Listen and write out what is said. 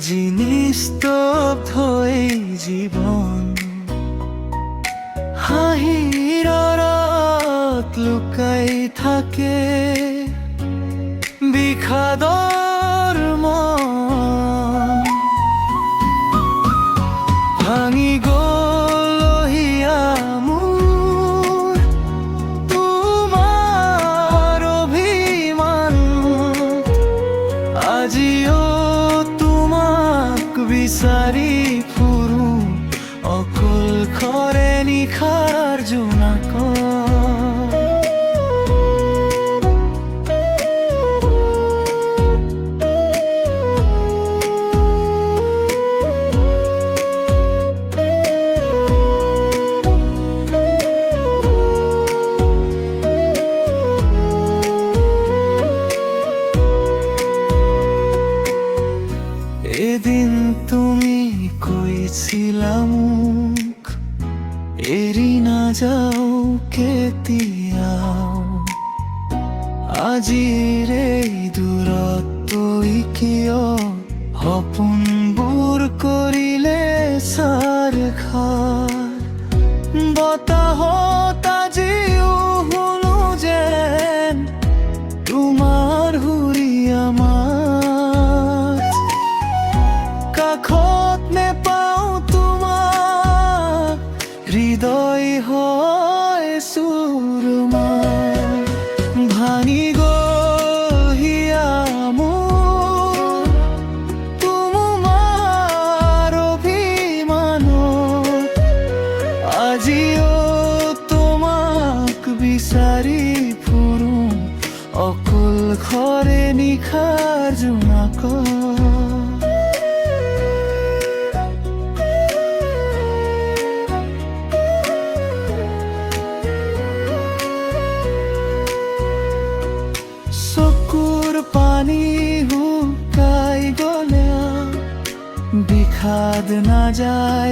আজি নিস্তব্ধ এই জীবন, হাঁহিৰ আঁৰত লুকাই থাকে বিষাদৰ মন। ভাঙি গ'লহিয়া মোৰ তোমাৰ অভিমান, আজিও তোমাক বিচাৰি ফুৰো অকলশৰে নিশাৰ জোনাকত। এদিন তুমি কৈছিলা মোক এৰি নাযাও কেতিয়াও, আজিৰ এই দূৰত্বই কিয় সপোনবোৰ কৰিলে ছাৰখাৰ। বতাহত আজিও শুনো যেন তোমাৰ সুৰি আমাৰ, কাষত নেপাওঁ তোমাক হৃদয় হয় চুৰমাৰ। ভাঙি গ'লহিয়া মোৰ তোমাৰ অভিমানত, আজিও তোমাক বিচাৰি ফুৰো অকলশৰে নিশাৰ জোনাকত। চকুৰ পানী শুকাই গ'লে বিষাদ নাযায়